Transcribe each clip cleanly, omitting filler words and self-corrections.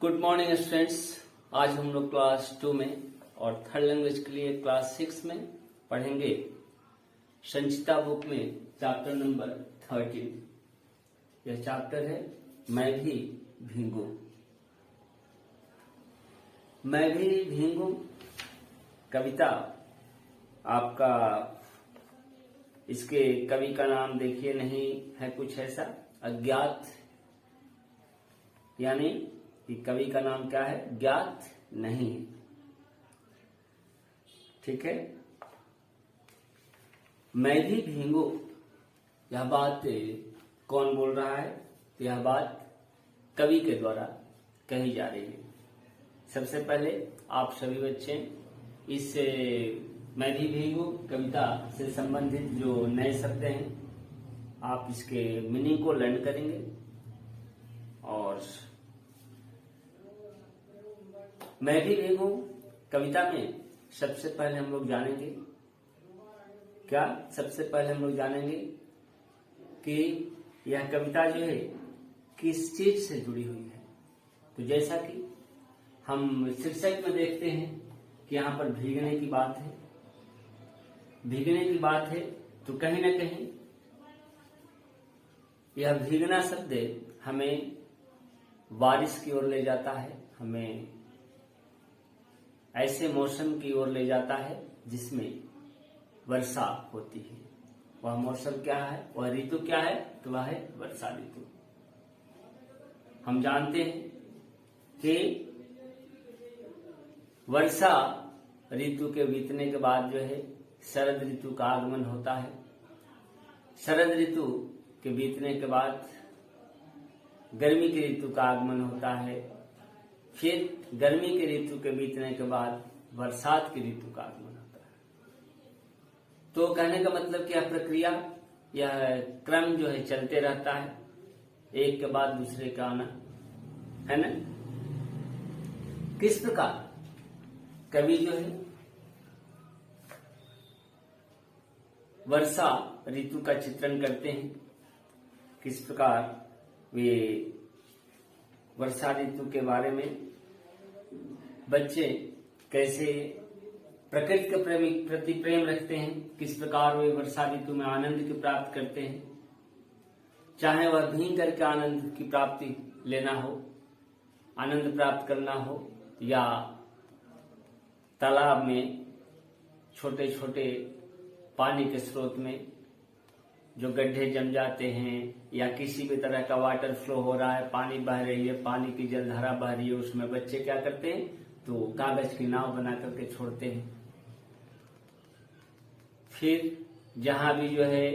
Good morning students. आज हम लोग क्लास 2 में और थर्ड लैंग्वेज के लिए क्लास 6 में पढ़ेंगे संचिता बुक में चैप्टर नंबर 13। यह चैप्टर है मैं भी भीगू। मैं भी भीगू कविता आपका, इसके कवि का नाम देखिए नहीं है कुछ ऐसा, अज्ञात, यानी कि कवि का नाम क्या है, ज्ञात नहीं है। ठीक है। मैं भी भीगू, यह बात कौन बोल रहा है? यह बात कवि के द्वारा कही जा रही है। सबसे पहले आप सभी बच्चे इस मैं भी भीगू कविता से संबंधित जो नए शब्द हैं आप इसके मीनिंग को लर्न करेंगे। और मैं भी भीगू कविता में सबसे पहले हम लोग जानेंगे क्या, सबसे पहले हम लोग जानेंगे कि यह कविता जो है किस चीज से जुड़ी हुई है। तो जैसा कि हम शीर्षक में देखते हैं कि यहाँ पर भीगने की बात है, भीगने की बात है, तो कहीं ना कहीं यह भीगना शब्द हमें बारिश की ओर ले जाता है, हमें ऐसे मौसम की ओर ले जाता है जिसमें वर्षा होती है। वह मौसम क्या है, वह ऋतु क्या है? तो वह है वर्षा ऋतु। हम जानते हैं कि वर्षा ऋतु के बीतने के बाद जो है शरद ऋतु का आगमन होता है। शरद ऋतु के बीतने के बाद गर्मी की ऋतु का आगमन होता है। फिर गर्मी के ऋतु के बीतने के बाद बरसात की ऋतु का आगमन होता है। तो कहने का मतलब कि यह प्रक्रिया, यह क्रम जो है चलते रहता है, एक के बाद दूसरे का आना, है ना। किस प्रकार कवि जो है वर्षा ऋतु का चित्रण करते हैं, किस प्रकार वे वर्षा ऋतु के बारे में बच्चे कैसे प्रकृति के प्रति प्रेम रखते हैं, किस प्रकार वे वर्षा ऋतु में आनंद की प्राप्त करते हैं, चाहे वह भीग करके आनंद की प्राप्ति लेना हो, आनंद प्राप्त करना हो, या तालाब में छोटे छोटे पानी के स्रोत में जो गड्ढे जम जाते हैं, या किसी भी तरह का वाटर फ्लो हो रहा है, पानी बह रही है, पानी की जलधारा बह रही है, उसमें बच्चे क्या करते हैं, तो कागज की नाव बना करके छोड़ते हैं। फिर जहां भी जो है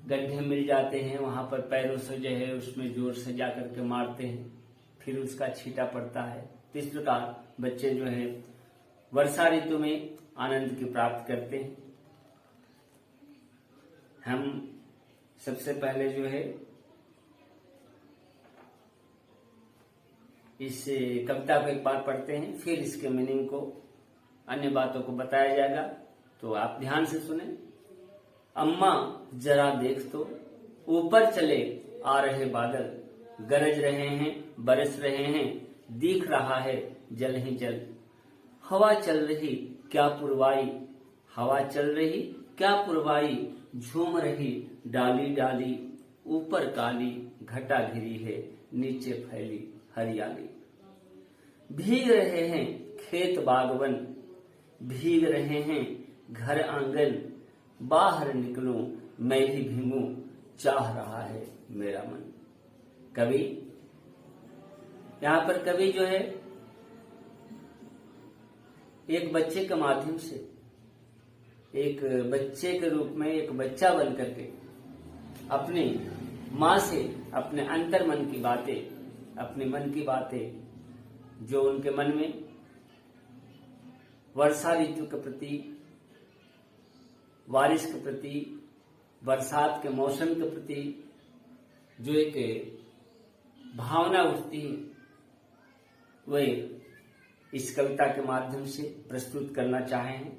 गड्ढे मिल जाते हैं वहां पर पैरों से जो है उसमें जोर से जा करके मारते हैं, फिर उसका छींटा पड़ता है। तो इस प्रकार बच्चे जो है वर्षा ऋतु में आनंद की प्राप्त करते हैं। हम सबसे पहले जो है इस कविता को एक बार पढ़ते हैं, फिर इसके मीनिंग को, अन्य बातों को बताया जाएगा, तो आप ध्यान से सुने। अम्मा जरा देख तो, ऊपर चले आ रहे बादल, गरज रहे हैं, बरस रहे हैं, दिख रहा है जल ही जल। हवा चल रही क्या पुरवाई, हवा चल रही क्या पुरवाई, झूम रही डाली डाली, ऊपर काली घटा घिरी है, नीचे फैली हरियाली। भीग रहे हैं खेत बागवन, भीग रहे हैं घर आंगन, बाहर निकलूं मैं भी भीगूं, चाह रहा है मेरा मन। कवि, यहां पर कवि जो है एक बच्चे के माध्यम से, एक बच्चे के रूप में, एक बच्चा बन करके अपनी माँ से अपने अंतर मन की बातें, अपने मन की बातें जो उनके मन में वर्षा ऋतु के प्रति, बारिश के प्रति, बरसात के मौसम के प्रति जो एक भावना उठती है, वे इस कविता के माध्यम से प्रस्तुत करना चाहे हैं।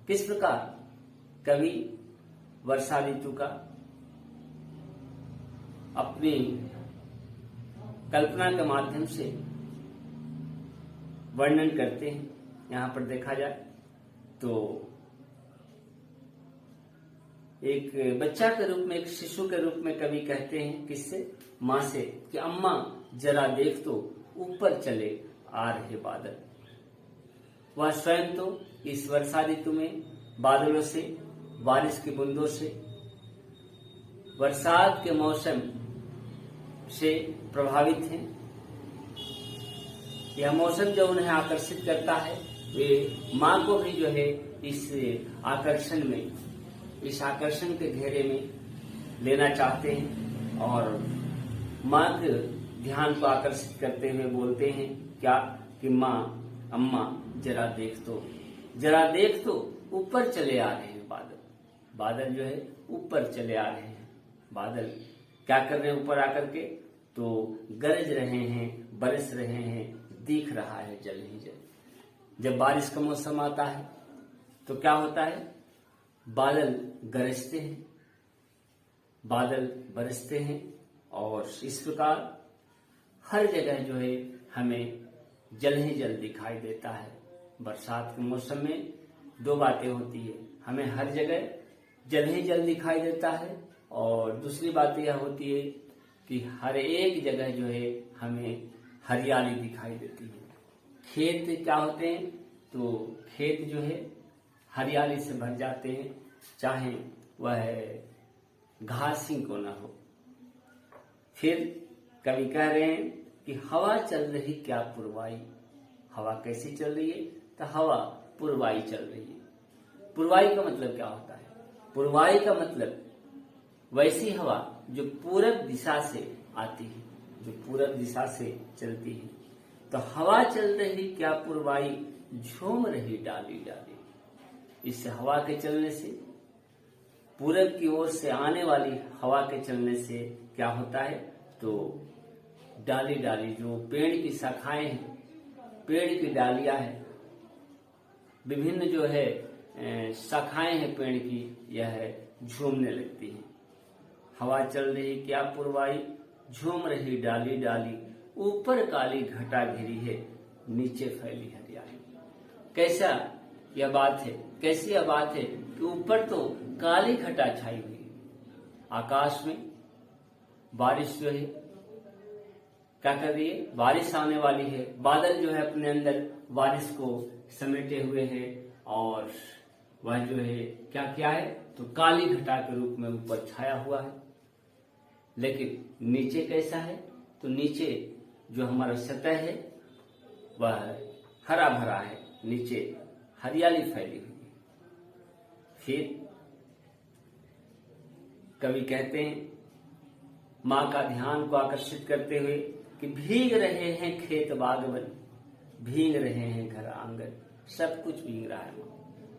किस प्रकार कवि वर्षा ऋतु का अपनी कल्पना के माध्यम से वर्णन करते हैं। यहाँ पर देखा जाए तो एक बच्चा के रूप में, एक शिशु के रूप में कवि कहते हैं किससे, माँ से, कि अम्मा जरा देख तो ऊपर चले आ रहे बादल। वह स्वयं तो इस वर्षा ऋतु में बादलों से, बारिश की बूंदों से, बरसात के मौसम से प्रभावित हैं। यह मौसम जो उन्हें आकर्षित करता है, वे माँ को भी जो है इस आकर्षण में, इस आकर्षण के घेरे में लेना चाहते हैं और माँ के ध्यान को आकर्षित करते हुए बोलते हैं क्या, कि माँ, अम्मा जरा देख तो ऊपर चले आ रहे हैं बादल। बादल जो है ऊपर चले आ रहे हैं। बादल क्या कर रहे हैं ऊपर आकर के, तो गरज रहे हैं, बरस रहे हैं, दिख रहा है जल ही जल। जब बारिश का मौसम आता है तो क्या होता है, बादल गरजते हैं, बादल बरसते हैं और इस प्रकार हर जगह जो है हमें जल ही जल दिखाई देता है। बरसात के मौसम में दो बातें होती है, हमें हर जगह जल ही जल दिखाई देता है और दूसरी बात यह होती है कि हर एक जगह जो है हमें हरियाली दिखाई देती है। खेत क्या होते हैं, तो खेत जो है हरियाली से भर जाते हैं, चाहे वह घास ही को न हो। फिर कवि कह रहे हैं कि हवा चल रही क्या पुरवाई। हवा कैसी चल रही है, तो हवा पुरवाई चल रही है। पुरवाई का मतलब क्या होता है, पुरवाई का मतलब वैसी हवा जो पूरब दिशा से आती है, जो पूरब दिशा से चलती है। तो हवा चल रही क्या पुरवाई, झूम रही डाली डाली। इस हवा के चलने से, पूरब की ओर से आने वाली हवा के चलने से क्या होता है, तो डाली डाली, जो पेड़ की शाखाएं हैं, पेड़ की डालियां हैं, विभिन्न जो है शाखाएं हैं पेड़ की, यह झूमने लगती हैं। हवा चल रही क्या पुरवाई, झूम रही डाली डाली, ऊपर काली घटा घिरी है, नीचे फैली हरियाली। कैसा यह बात है, कैसी यह बात है कि ऊपर तो काली घटा छाई हुई है, आकाश में बारिश जो है क्या कर रही है, बारिश आने वाली है। बादल जो है अपने अंदर बारिश को समेटे हुए है और वह जो है क्या किया है, तो काली घटा के रूप में ऊपर छाया हुआ है। लेकिन नीचे कैसा है, तो नीचे जो हमारा सतह है वह हरा भरा है, नीचे हरियाली फैली हुई है। फिर कवि कहते हैं माँ का ध्यान को आकर्षित करते हुए कि भीग रहे हैं खेत बागवन, भीग रहे हैं घर आंगन। सब कुछ भीग रहा है।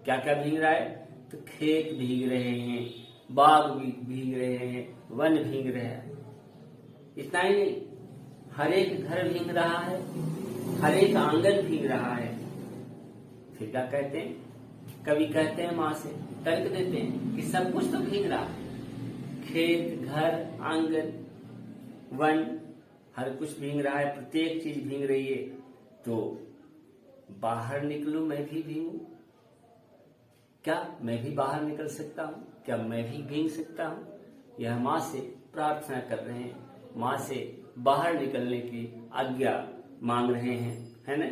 क्या क्या भीग रहा है, तो खेत भीग रहे हैं, बाग भी भीग रहे हैं, वन भीग रहे हैं। इतना ही नहीं, हर एक घर भीग रहा है, हर एक आंगन भीग रहा है। फिर क्या कहते हैं, कवि कहते हैं माँ से तर्क देते हैं कि सब कुछ तो भीग रहा है, खेत, घर, आंगन, वन, हर कुछ भीग रहा है, प्रत्येक चीज भीग रही है। तो बाहर निकलूं, मैं भी भीगूं। क्या मैं भी बाहर निकल सकता हूं, क्या मैं भी भीग सकता हूं। यह माँ से प्रार्थना कर रहे हैं, माँ से बाहर निकलने की आज्ञा मांग रहे हैं, है ना,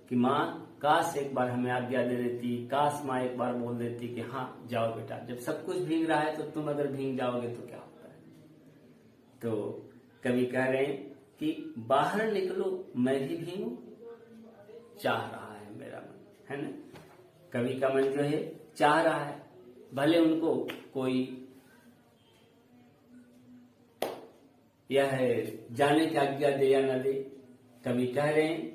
कि माँ काश एक बार हमें आज्ञा दे देती, काश माँ एक बार बोल देती कि हाँ जाओ बेटा। जब सब कुछ भीग रहा है तो तुम अगर भीग जाओगे तो क्या होता है। तो कवि कह रहे हैं कि बाहर निकलो, मैं भी भीगूं, चाह रहा है मेरा मन, है ना। कवि का मन जो है चाह रहा है, भले उनको कोई यह है जाने की आज्ञा दे या न दे। कवि कह रहे हैं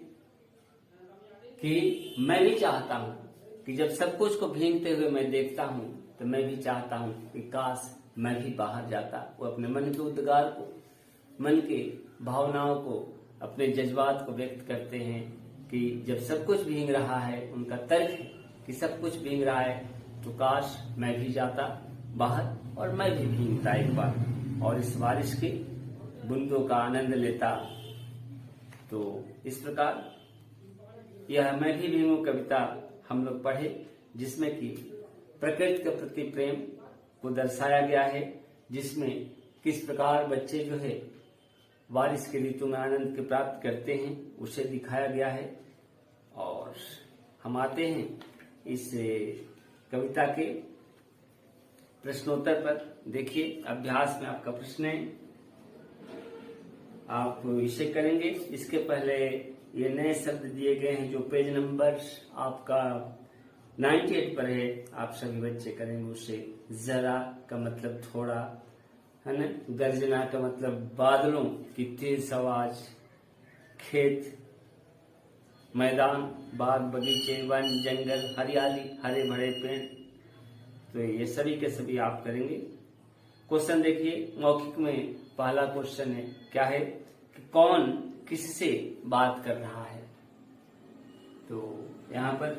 कि मैं भी चाहता हूं कि जब सब कुछ को भीगते हुए मैं देखता हूं तो मैं भी चाहता हूं कि काश मैं भी बाहर जाता। वो अपने मन के उद्गार को, मन के भावनाओं को, अपने जज्बात को व्यक्त करते हैं कि जब सब कुछ भीग रहा है, उनका तर्क है कि सब कुछ भीग रहा है, तो काश मैं भी जाता बाहर और मैं भी भीगता एक बार, और इस बारिश की बूंदों का आनंद लेता, तो इस प्रकार यह मैं भी भीगू कविता हम लोग पढ़े, जिसमें कि प्रकृति के प्रति प्रेम को दर्शाया गया है, जिसमें किस प्रकार बच्चे जो है बारिश के ऋतु में आनंद के प्राप्त करते हैं उसे दिखाया गया है। और हम आते हैं इस कविता के प्रश्नोत्तर पर। देखिए, अभ्यास में आपका प्रश्न है, आप इसे करेंगे। इसके पहले ये नए शब्द दिए गए हैं जो पेज नंबर आपका 98 पर है, आप सभी बच्चे करेंगे उसे। जरा का मतलब थोड़ा, है ना। गर्जना का मतलब बादलों की तेज आवाज, खेत, मैदान, बाग बगीचे, वन, जंगल, हरियाली, हरे भरे पेड़। तो ये सभी के सभी आप करेंगे। क्वेश्चन देखिए, मौखिक में पहला क्वेश्चन है, क्या है कि कौन किससे बात कर रहा है। तो यहाँ पर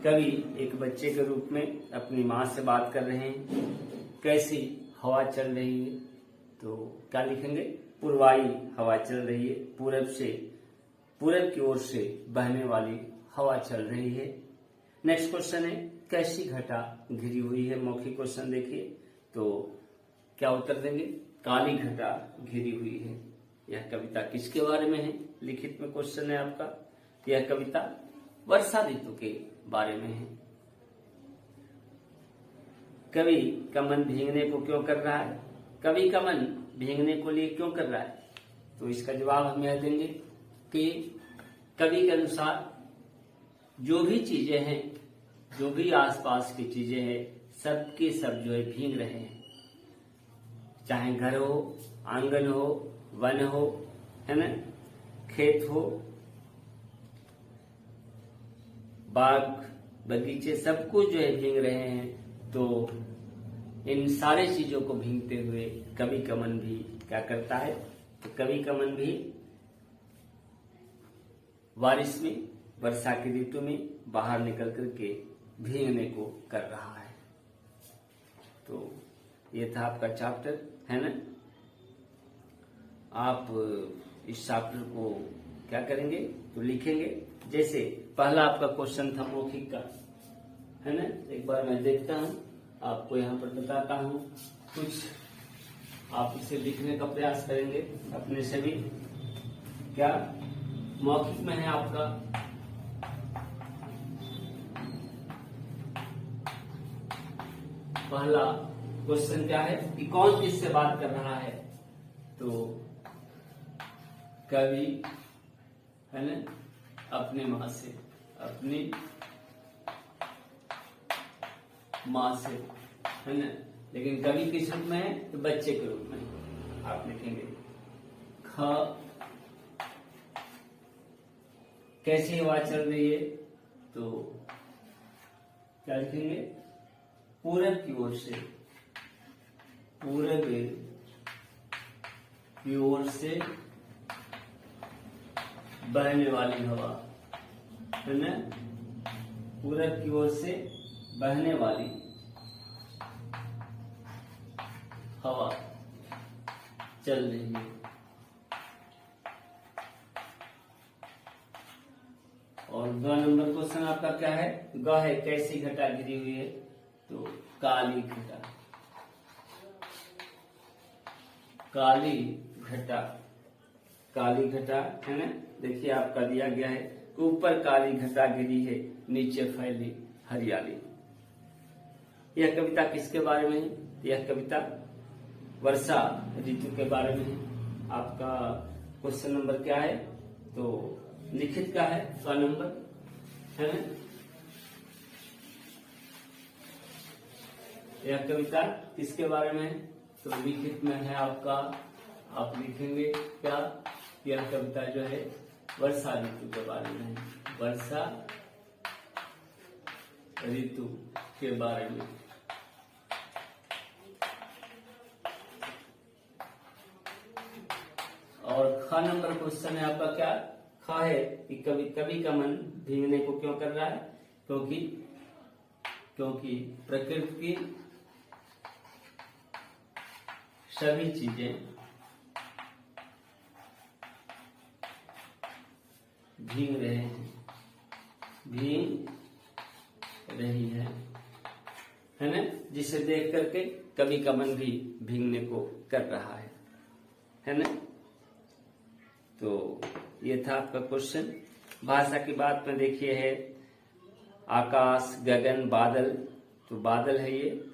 कवि एक बच्चे के रूप में अपनी माँ से बात कर रहे हैं। कैसी हवा चल रही है, तो क्या लिखेंगे, पूर्वाई हवा चल रही है, पूरब की ओर से बहने वाली हवा चल रही है। नेक्स्ट क्वेश्चन है, कैसी घटा घिरी हुई है। मौखिक क्वेश्चन देखिए, तो क्या उत्तर देंगे, काली घटा घिरी हुई है। यह कविता किसके बारे में है, लिखित में क्वेश्चन है आपका। यह कविता वर्षा ऋतु के बारे में है। कवि का मन भीगने को क्यों कर रहा है, कवि का मन भीगने को लिए क्यों कर रहा है, तो इसका जवाब हम यह देंगे कि कवि के अनुसार जो भी चीजें हैं, जो भी आसपास की चीजें हैं, सबके सब जो है भीग रहे हैं। चाहे घर हो, आंगन हो, वन हो, है ना, खेत हो, बाग बगीचे, सब कुछ जो है भीग रहे हैं। तो इन सारे चीजों को भीगते हुए कवि का मन भी क्या करता है, तो कवि का मन भी बारिश में, वर्षा की ऋतु में बाहर निकल करके भीगने को कर रहा है। तो ये था आपका चैप्टर, है ना। आप इस चैप्टर को क्या करेंगे, तो लिखेंगे। जैसे पहला आपका क्वेश्चन था मौखिक का, है ना। एक बार मैं देखता हूँ, आपको यहाँ पर बताता हूँ कुछ, आप इसे लिखने का प्रयास करेंगे अपने से भी। क्या मौखिक में है आपका, पहला क्वेश्चन क्या है कि कौन किससे बात कर रहा है, तो कवि, है ना, अपने माँ से, अपनी माँ से, है ना। लेकिन कवि किस रूप में है, तो बच्चे के रूप में आप लिखेंगे। ख कैसी हवा चल रही है, तो क्या लिखेंगे, पूरब की ओर से, पूरब की ओर से बहने वाली हवा, है ना, पूरब की ओर से बहने वाली हवा चल रही है। और 2 नंबर क्वेश्चन आपका क्या है, ग है, कैसी घटा गिरी हुई है, तो काली घटा, काली घटा, काली घटा, है ना। देखिए आपका दिया गया है, ऊपर काली घटा गिरी है, नीचे फैली हरियाली। यह कविता किसके बारे में है, यह कविता वर्षा ऋतु के बारे में है। आपका क्वेश्चन नंबर क्या है, तो लिखित का है 100 नंबर, है ना। यह कविता किसके बारे में है, तो लिखित में है आपका, आप लिखेंगे क्या, यह कविता जो है वर्षा ऋतु के बारे में है, वर्षा ऋतु के बारे में। और ख नंबर क्वेश्चन है आपका क्या, ख है कि कवि का मन भीगने को क्यों कर रहा है, क्योंकि प्रकृति की सभी चीजें भीग रहे हैं, भीग रही है ना, जिसे देख करके कवि का मन भी भीगने को कर रहा है ना। तो ये था आपका क्वेश्चन। भाषा की बात में देखिए है आकाश, गगन, बादल, तो बादल है ये।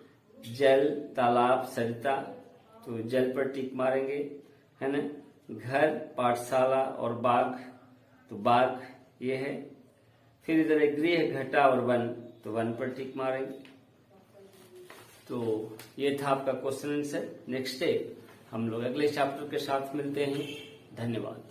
जल, तालाब, सरिता, तो जल पर टिक मारेंगे, है ना। घर, पाठशाला और बाग, तो बाग ये है। फिर इधर है गृह, घटा और वन, तो वन पर टिक मारेंगे। तो ये था आपका क्वेश्चन आंसर। नेक्स्ट डे हम लोग अगले चैप्टर के साथ मिलते हैं। धन्यवाद।